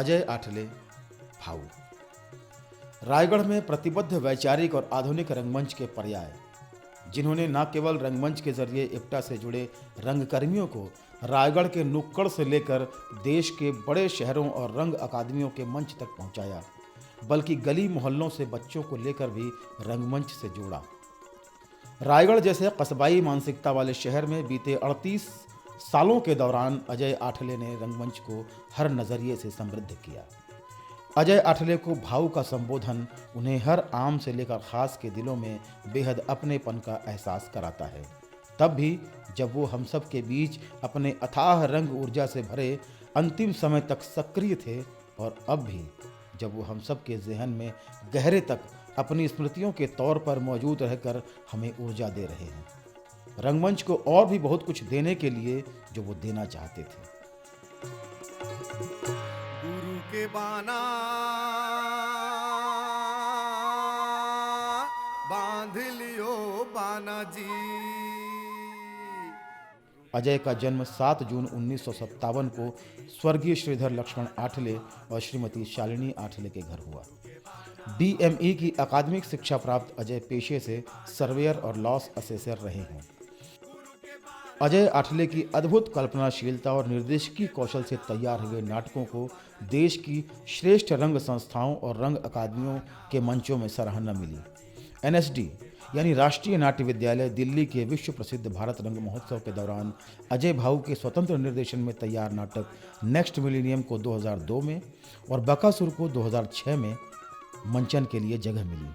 अजय आठले, भाऊ। रायगढ़ में प्रतिबद्ध वैचारिक और आधुनिक रंगमंच के पर्याय, जिन्होंने न केवल रंगमंच के जरिए इप्टा से जुड़े रंगकर्मियों को रायगढ़ के नुक्कड़ से लेकर देश के बड़े शहरों और रंग अकादमियों के मंच तक पहुंचाया, बल्कि गली मोहल्लों से बच्चों को लेकर भी रंगमंच से जोड़ा। रायगढ़ जैसे कस्बाई मानसिकता वाले शहर में बीते 38 सालों के दौरान अजय आठले ने रंगमंच को हर नजरिए से समृद्ध किया। अजय आठले को भाऊ का संबोधन उन्हें हर आम से लेकर खास के दिलों में बेहद अपनेपन का एहसास कराता है। तब भी जब वो हम सब के बीच अपने अथाह रंग ऊर्जा से भरे अंतिम समय तक सक्रिय थे, और अब भी जब वो हम सब के ज़हन में गहरे तक अपनी स्मृतियों के तौर पर मौजूद रहकर हमें ऊर्जा दे रहे हैं। रंगमंच को और भी बहुत कुछ देने के लिए जो वो देना चाहते थे। गुरु के बाना बांध लियो बाना जी। अजय का जन्म 7 जून 1957 को स्वर्गीय श्रीधर लक्ष्मण आठले और श्रीमती शालिनी आठले के घर हुआ। DME की अकादमिक शिक्षा प्राप्त अजय पेशे से सर्वेयर और लॉस असेसर रहे हैं। अजय आठले की अद्भुत कल्पनाशीलता और निर्देशकी कौशल से तैयार हुए नाटकों को देश की श्रेष्ठ रंग संस्थाओं और रंग अकादमियों के मंचों में सराहना मिली। NSD यानी राष्ट्रीय नाट्य विद्यालय दिल्ली के विश्व प्रसिद्ध भारत रंग महोत्सव के दौरान अजय भाऊ के स्वतंत्र निर्देशन में तैयार नाटक नेक्स्ट मिलेनियम को 2002 में और बकासुर को 2006 में मंचन के लिए जगह मिली,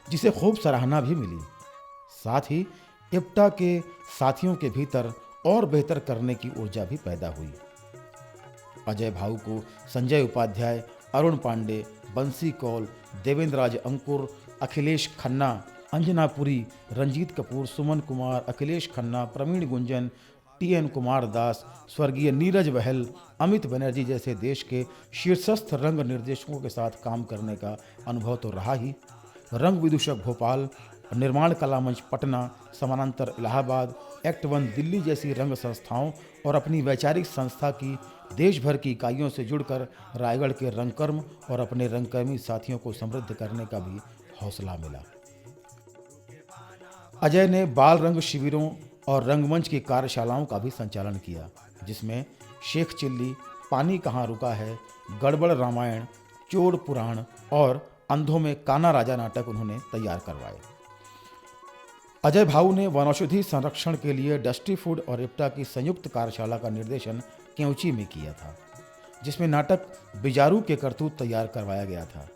जिसे खूब सराहना भी मिली। साथ ही इप्टा के साथियों के भीतर और बेहतर करने की ऊर्जा भी पैदा हुई। अजय भाऊ को संजय उपाध्याय, अरुण पांडे, बंसी कौल, देवेंद्र राज अंकुर, अखिलेश खन्ना, अंजना पुरी, रंजीत कपूर, सुमन कुमार, अखिलेश खन्ना, प्रवीण गुंजन, TN कुमार दास, स्वर्गीय नीरज बहल, अमित बनर्जी जैसे देश के शीर्षस्थ रंग निर्देशकों के साथ काम करने का अनुभव तो रहा ही। रंग विदूषक भोपाल, निर्माण कला मंच पटना, समानांतर इलाहाबाद, एक्ट 1 दिल्ली जैसी रंग संस्थाओं और अपनी वैचारिक संस्था की देश भर की इकाइयों से जुड़कर रायगढ़ के रंगकर्म और अपने रंगकर्मी साथियों को समृद्ध करने का भी हौसला मिला। अजय ने बाल रंग शिविरों और रंगमंच की कार्यशालाओं का भी संचालन किया, जिसमें शेख चिल्ली, पानी कहाँ रुका है, गड़बड़ रामायण, चोर पुराण और अंधों में काना राजा नाटक उन्होंने तैयार करवाए। अजय भाऊ ने वनौषधि संरक्षण के लिए डस्टी फूड और इप्टा की संयुक्त कार्यशाला का निर्देशन केवची में किया था, जिसमें नाटक बिजारू के करतूत तैयार करवाया गया था।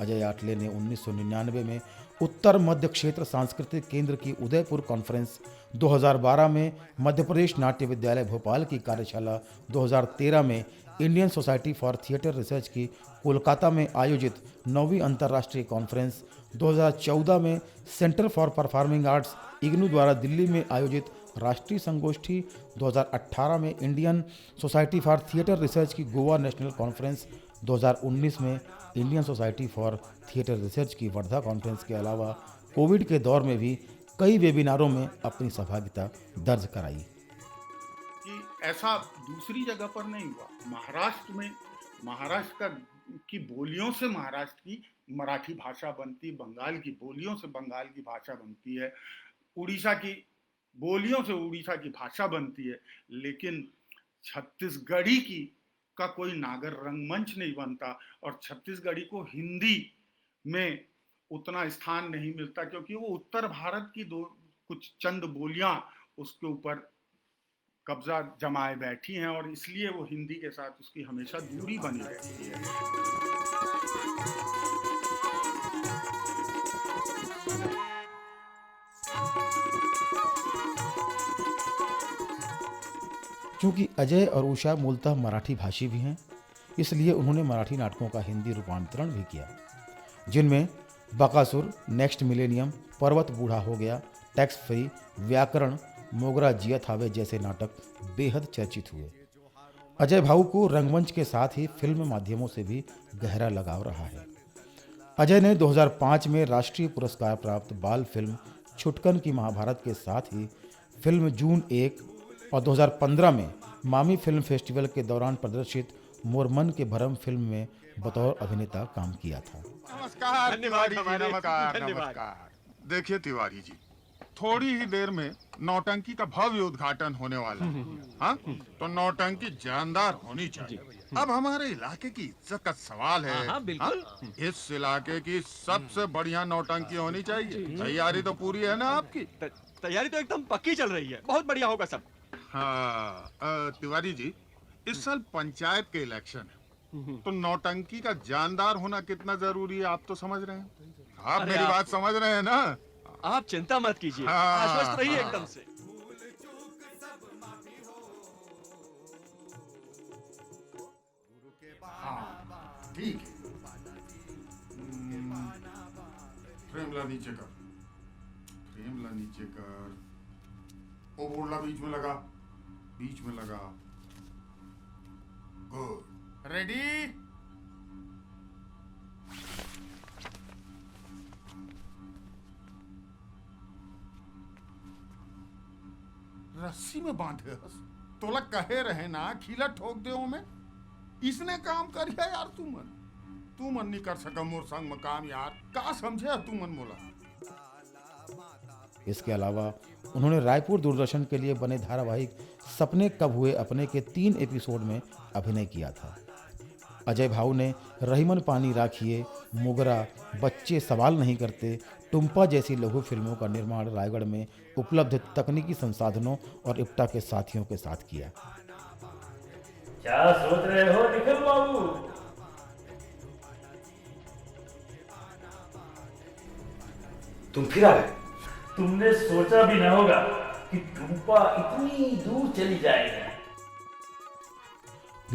अजय आठले ने 1999 में उत्तर मध्य क्षेत्र सांस्कृतिक केंद्र की उदयपुर कॉन्फ्रेंस, 2012 में मध्य प्रदेश नाट्य विद्यालय भोपाल की कार्यशाला, 2013 में Indian society for theatre research की कोलकाता में आयोजित 9वीं अंतर्राष्ट्रीय कॉन्फ्रेंस, 2014 में centre for performing arts IGNOU द्वारा दिल्ली में आयोजित राष्ट्रीय संगोष्ठी, 2018 में Indian society for theatre research की गोवा नेशनल कॉन्फ्रेंस, 2019 में Indian society for theatre research की वर्धा कॉन्फ्रेंस के अलावा कोविड के दौर में भी कई वेबिनारों में अपनी सहभागिता दर्ज कराई। कि ऐसा दूसरी जगह पर नहीं हुआ। महाराष्ट्र में महाराष्ट्र की बोलियों से महाराष्ट्र की मराठी भाषा बनती, बंगाल की बोलियों से बंगाल की भाषा बनती है, उड़ीसा की बोलियों से उड़ीसा की भाषा बनती है, लेकिन छत्तीसगढ़ी की का कोई नागर रंगमंच नहीं बनता और छत्तीसगढ़ी को हिंदी में उतना स्थान नहीं मिलता, क्योंकि वो उत्तर भारत की कुछ चंद बोलियां उसके ऊपर कब्जा जमाए बैठी हैं और इसलिए वो हिंदी के साथ उसकी हमेशा दूरी बनी रहती है। चूंकि अजय और उषा मूलतः मराठी भाषी भी हैं, इसलिए उन्होंने मराठी नाटकों का हिंदी रूपांतरण भी किया, जिनमें बकासुर, नेक्स्ट मिलेनियम, पर्वत बूढ़ा हो गया, टैक्स फ्री, व्याकरण, मोगरा जिया थावे जैसे नाटक बेहद चर्चित हुए। अजय भाऊ को रंगमंच के साथ ही फिल्म माध्यमों से भी गहरा लगाव रहा है। अजय ने 2005 में राष्ट्रीय पुरस्कार प्राप्त बाल फिल्म छुटकन की महाभारत के साथ ही फिल्म जून 1 और 2015 में मामी फिल्म फेस्टिवल के दौरान प्रदर्शित मोरमन के भरम फिल्म में बतौर अभिनेता काम किया था। नमस्कार धन्यवाद तिवारी जी, हमारे- नमस्कार धन्यवाद। नमस्कार। देखिए तिवारी जी, थोड़ी ही देर में नौटंकी का भव्य उद्घाटन होने वाला है। हाँ, तो नौटंकी जानदार होनी चाहिए। अब हमारे इलाके की इज्जत का सवाल है। हाँ, बिल्कुल। हाँ? इस इलाके की सबसे बढ़िया नौटंकी होनी चाहिए। तैयारी तो पूरी है ना आपकी? तैयारी तो एकदम पक्की चल रही है, बहुत बढ़िया होगा सब। हाँ, तिवारी जी, इस साल पंचायत के इलेक्शन है, तो नौटंकी का जानदार होना कितना जरूरी है आप तो समझ रहे हैं। आप अरे मेरी आप- बात समझ रहे हैं ना? आप चिंता मत कीजिए, हाँ, आश्वस्त रहिए हाँ। एकदम से। हाँ, ठीक है। फ्रेम ला नीचे कर, फ्रेम ला नीचे कर। ओ बोला बीच में लगा, बीच में लगा। Good, ready. रस्सी में बांधे हस, तोला कहे रहे ना खीला ठोक दे में। इसने काम करिया यार, तू मन नहीं कर सका मोर संग में काम यार। का समझे तू मन मोला? इसके अलावा उन्होंने रायपुर दूरदर्शन के लिए बने धारावाहिक सपने कब हुए अपने के 3 एपिसोड में अभिनय किया था। अजय भाऊ ने रहीमन पानी राखिए, मोगरा, बच्चे सवाल नहीं करते, टुम्पा जैसी लघु फिल्मों का निर्माण रायगढ़ में उपलब्ध तकनीकी संसाधनों और इप्टा के साथियों के साथ किया। क्या सोच रहे हो निखिल बाबू? तुम फिर आ गए। तुमने सोचा भी ना होगा कि टुम्पा इतनी दूर चली जाएगी।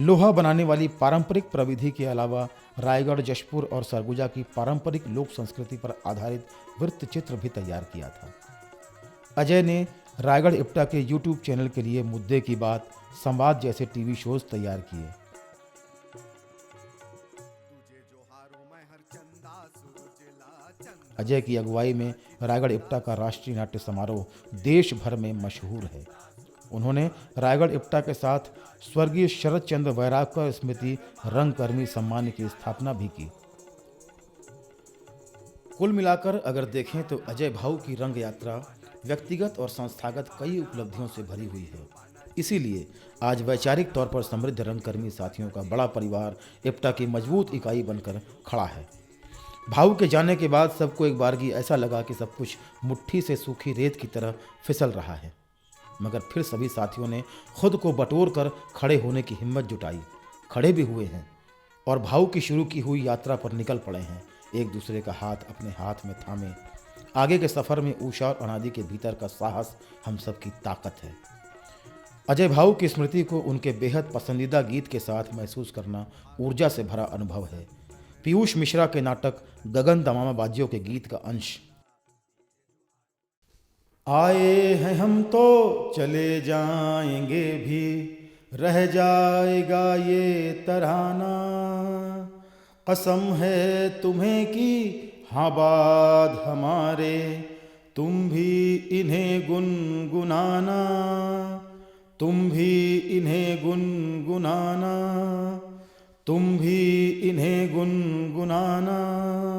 लोहा बनाने वाली पारंपरिक प्रविधि के अलावा रायगढ़, जशपुर और सरगुजा की पारंपरिक लोक संस्कृति पर आधारित वृत्त चित्र भी तैयार किया था। अजय ने रायगढ़ इप्टा के यूट्यूब चैनल के लिए मुद्दे की बात, संवाद जैसे टीवी शोज तैयार किए। अजय की अगुवाई में रायगढ़ इप्टा का राष्ट्रीय नाट्य समारोह देश भर में मशहूर है। उन्होंने रायगढ़ इप्टा के साथ स्वर्गीय शरद चंद्र वैरागकर स्मृति रंगकर्मी सम्मान की स्थापना भी की। कुल मिलाकर अगर देखें तो अजय भाऊ की रंग यात्रा व्यक्तिगत और संस्थागत कई उपलब्धियों से भरी हुई है। इसीलिए आज वैचारिक तौर पर समृद्ध रंगकर्मी साथियों का बड़ा परिवार इप्टा की मजबूत इकाई बनकर खड़ा है। भाऊ के जाने के बाद सबको एक बारगी ऐसा लगा कि सब कुछ मुट्ठी से सूखी रेत की तरह फिसल रहा है, मगर फिर सभी साथियों ने खुद को बटोर कर खड़े होने की हिम्मत जुटाई, खड़े भी हुए हैं और भाऊ की शुरू की हुई यात्रा पर निकल पड़े हैं, एक दूसरे का हाथ अपने हाथ में थामे। आगे के सफ़र में ऊषा और अनादि के भीतर का साहस हम सबकी ताकत है। अजय भाऊ की स्मृति को उनके बेहद पसंदीदा गीत के साथ महसूस करना ऊर्जा से भरा अनुभव है। पीयूष मिश्रा के नाटक गगन दमामा बाजियों के गीत का अंश। आए हैं हम तो चले जाएंगे भी, रह जाएगा ये तराना, कसम है तुम्हें कि हाँ बाद हमारे, तुम भी इन्हें गुनगुनाना, तुम भी इन्हें गुनगुनाना, तुम भी इन्हें गुनगुनाना।